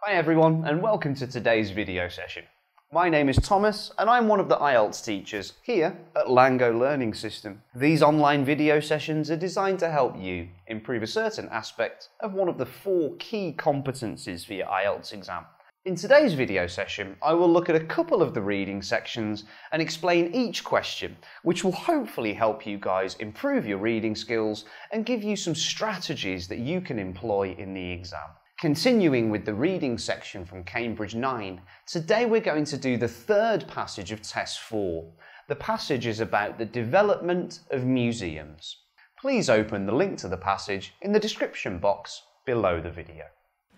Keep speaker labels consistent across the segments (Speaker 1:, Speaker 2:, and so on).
Speaker 1: Hi everyone, and welcome to today's video session. My name is Thomas, and I'm one of the IELTS teachers here at LangGo Learning System. These online video sessions are designed to help you improve a certain aspect of one of the 4 key competencies for your IELTS exam. In today's video session, I will look at a couple of the reading sections and explain each question, which will hopefully help you guys improve your reading skills and give you some strategies that you can employ in the exam. Continuing with the reading section from Cambridge 9, today we're going to do the third passage of Test 4. The passage is about the development of museums. Please open the link to the passage in the description box below the video.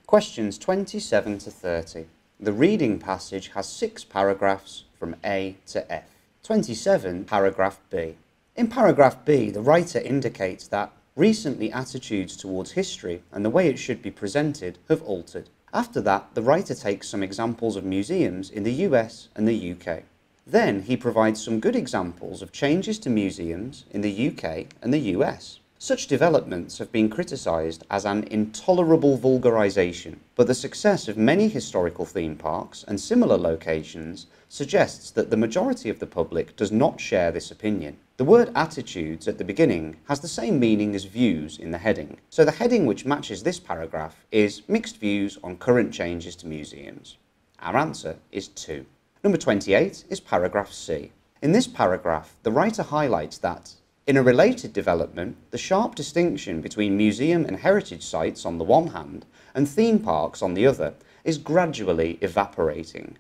Speaker 1: Questions 27 to 30. The reading passage has 6 paragraphs from A to F. 27, paragraph B. In paragraph B, the writer indicates that recently attitudes towards history and the way it should be presented have altered. After that, the writer takes some examples of museums in the US and the UK. Then he provides some good examples of changes to museums in the UK and the US. Such developments have been criticised as an intolerable vulgarisation, but the success of many historical theme parks and similar locations suggests that the majority of the public does not share this opinion. The word attitudes at the beginning has the same meaning as views in the heading. So the heading which matches this paragraph is mixed views on current changes to museums. Our answer is 2. Number 28 is paragraph C. In this paragraph, the writer highlights that in a related development, the sharp distinction between museum and heritage sites on the one hand and theme parks on the other is gradually evaporating.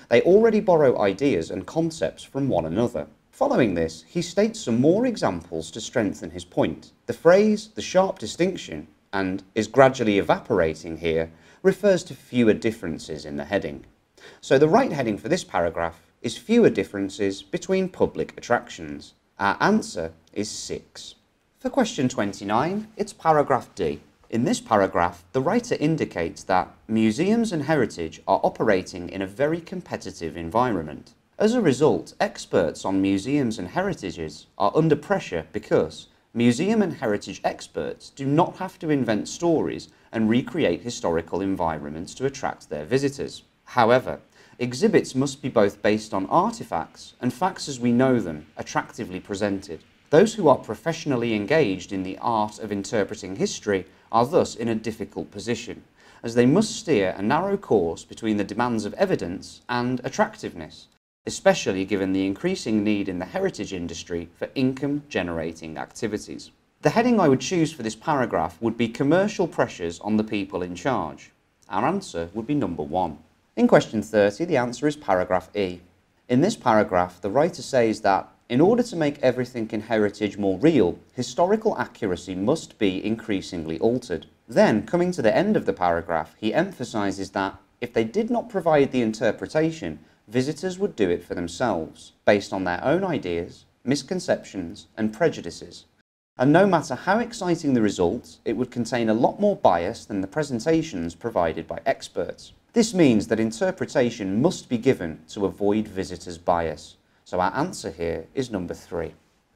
Speaker 1: They already borrow ideas and concepts from one another. Following this, he states some more examples to strengthen his point. The phrase, the sharp distinction, and is gradually evaporating here, refers to fewer differences in the heading. So the right heading for this paragraph is fewer differences between public attractions. Our answer is 6. For question 29, it's paragraph D. In this paragraph, the writer indicates that museums and heritage are operating in a very competitive environment. As a result, experts on museums and heritages are under pressure because museum and heritage experts do not have to invent stories and recreate historical environments to attract their visitors. However, exhibits must be both based on artifacts and facts as we know them, attractively presented. Those who are professionally engaged in the art of interpreting history are thus in a difficult position, as they must steer a narrow course between the demands of evidence and attractiveness, especially given the increasing need in the heritage industry for income-generating activities. The heading I would choose for this paragraph would be commercial pressures on the people in charge. Our answer would be number 1. In question 30, the answer is paragraph E. In this paragraph, the writer says that in order to make everything in heritage more real, historical accuracy must be increasingly altered. Then, coming to the end of the paragraph, he emphasises that if they did not provide the interpretation, visitors would do it for themselves, based on their own ideas, misconceptions, and prejudices. And no matter how exciting the results, it would contain a lot more bias than the presentations provided by experts. This means that interpretation must be given to avoid visitors' bias. So our answer here is number 3.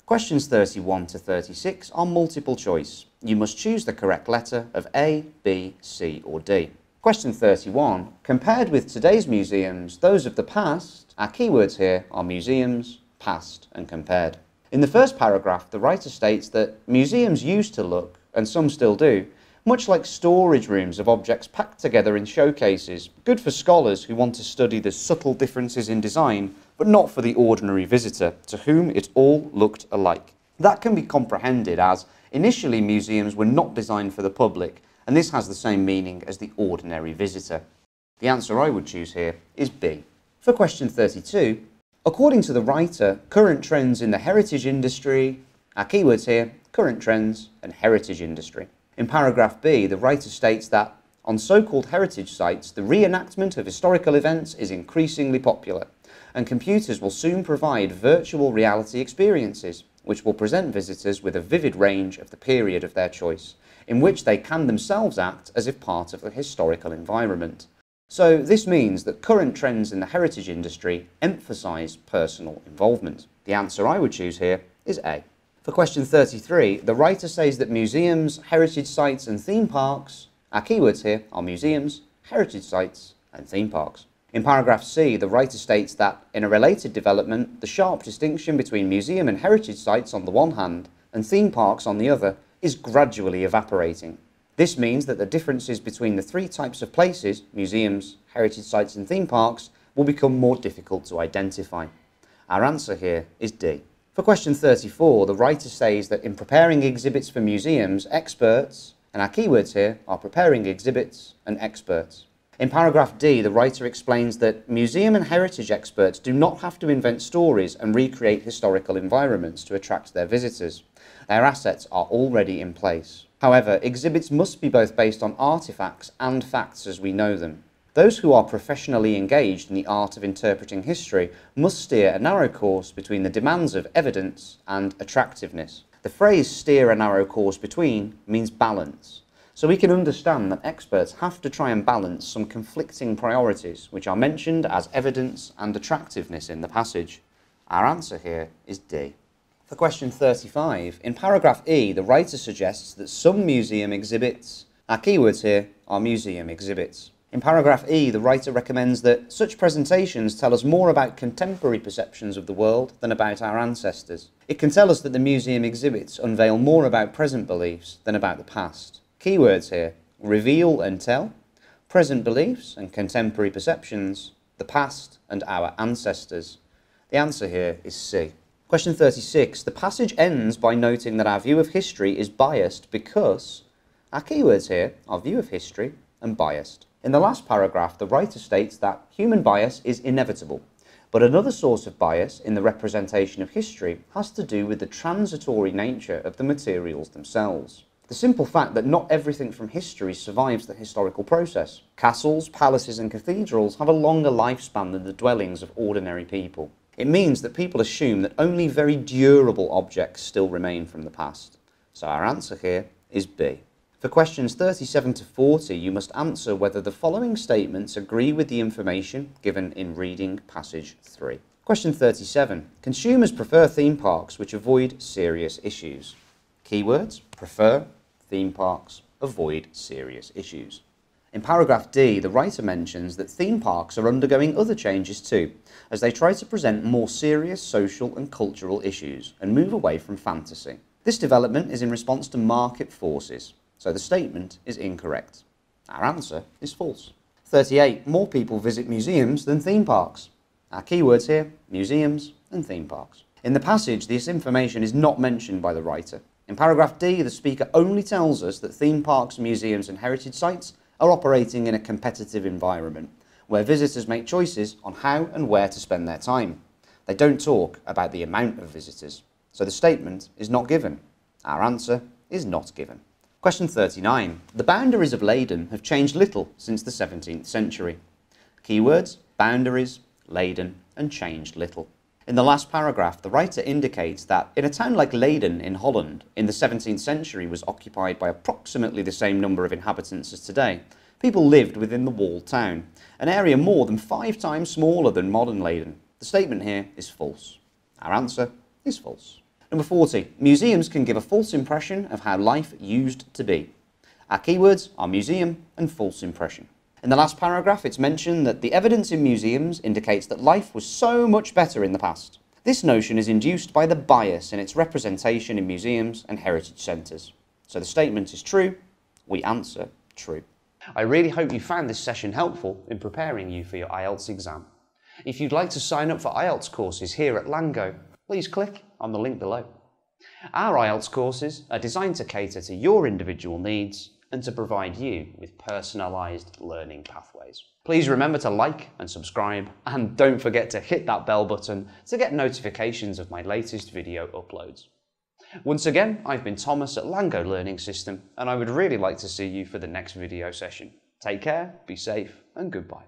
Speaker 1: Questions 31 to 36 are multiple choice. You must choose the correct letter of A, B, C or D. Question 31. Compared with today's museums, those of the past, our keywords here are museums, past and compared. In the first paragraph, the writer states that museums used to look, and some still do, much like storage rooms of objects packed together in showcases, good for scholars who want to study the subtle differences in design, but not for the ordinary visitor, to whom it all looked alike. That can be comprehended as initially museums were not designed for the public, and this has the same meaning as the ordinary visitor. The answer I would choose here is B. For question 32, according to the writer, current trends in the heritage industry, our keywords here, current trends and heritage industry. In paragraph B, the writer states that on so-called heritage sites, the reenactment of historical events is increasingly popular, and computers will soon provide virtual reality experiences, which will present visitors with a vivid range of the period of their choice, in which they can themselves act as if part of the historical environment. So this means that current trends in the heritage industry emphasise personal involvement. The answer I would choose here is A. For question 33, the writer says that museums, heritage sites and theme parks, our keywords here are museums,
Speaker 2: heritage sites and theme parks. In paragraph C, the writer states that, in a related development, the sharp distinction between museum and heritage sites on the one hand and theme parks on the other is gradually evaporating. This means that the differences between the three types of places, museums, heritage sites and theme parks, will become more difficult to identify. Our answer here is D. For question 34, the writer says that in preparing exhibits for museums, experts, and our keywords here are preparing exhibits and experts. In paragraph D, the writer explains that museum and heritage experts do not have to invent stories and recreate historical environments to attract their visitors. Their assets are already in place. However, exhibits must be both based on artifacts and facts as we know them. Those who are professionally engaged in the art of interpreting history must steer a narrow course between the demands of evidence and attractiveness. The phrase "steer a narrow course between" means balance. So we can understand that experts have to try and balance some conflicting priorities which are mentioned as evidence and attractiveness in the passage. Our answer here is D. For question 35, in paragraph E, the writer suggests that some museum exhibits, our keywords here are museum exhibits. In paragraph E, the writer recommends that such presentations tell us more about contemporary perceptions of the world than about our ancestors. It can tell us that the museum exhibits unveil more about present beliefs than about the past. Keywords here: reveal and tell, present beliefs and contemporary perceptions, the past and our ancestors. The answer here is C. Question 36. The passage ends by noting that our view of history is biased because, our keywords here are view of history and biased. In the last paragraph, the writer states that human bias is inevitable, but another source of bias in the representation of history has to do with the transitory nature of the materials themselves. The simple fact that not everything from history survives the historical process. Castles, palaces and cathedrals have a longer lifespan than the dwellings of ordinary people. It means that people assume that only very durable objects still remain from the past. So our answer here is B. For questions 37 to 40, you must answer whether the following statements agree with the information given in reading passage 3. Question 37. Consumers prefer theme parks which avoid serious issues. Keywords: prefer, theme parks, avoid serious issues. In paragraph D, the writer mentions that theme parks are undergoing other changes too, as they try to present more serious social and cultural issues and move away from fantasy. This development is in response to market forces, so the statement is incorrect. Our answer is false. 38. More people visit museums than theme parks. Our keywords here: museums and theme parks. In the passage, this information is not mentioned by the writer. In paragraph D, the speaker only tells us that theme parks, museums and heritage sites are operating in a competitive environment, where visitors make choices on how and where to spend their time. They don't talk about the amount of visitors, so the statement is not given. Our answer is not given. Question 39. The boundaries of Leyden have changed little since the 17th century. Keywords: boundaries, Leyden and changed little. In the last paragraph, the writer indicates that in a town like Leyden in Holland, in the 17th century was occupied by approximately the same number of inhabitants as today. People lived within the walled town, an area more than 5 times smaller than modern Leyden. The statement here is false. Our answer is false. Number 40. Museums can give a false impression of how life used to be. Our keywords are museum and false impression. In the last paragraph, it's mentioned that the evidence in museums indicates that life was so much better in the past. This notion is induced by the bias in its representation in museums and heritage centres. So the statement is true. We answer true.
Speaker 1: I really hope you found this session helpful in preparing you for your IELTS exam. If you'd like to sign up for IELTS courses here at LangGo, please click on the link below. Our IELTS courses are designed to cater to your individual needs and to provide you with personalised learning pathways. Please remember to like and subscribe, and don't forget to hit that bell button to get notifications of my latest video uploads. Once again, I've been Thomas at LangGo Learning System, and I would really like to see you for the next video session. Take care, be safe, and goodbye.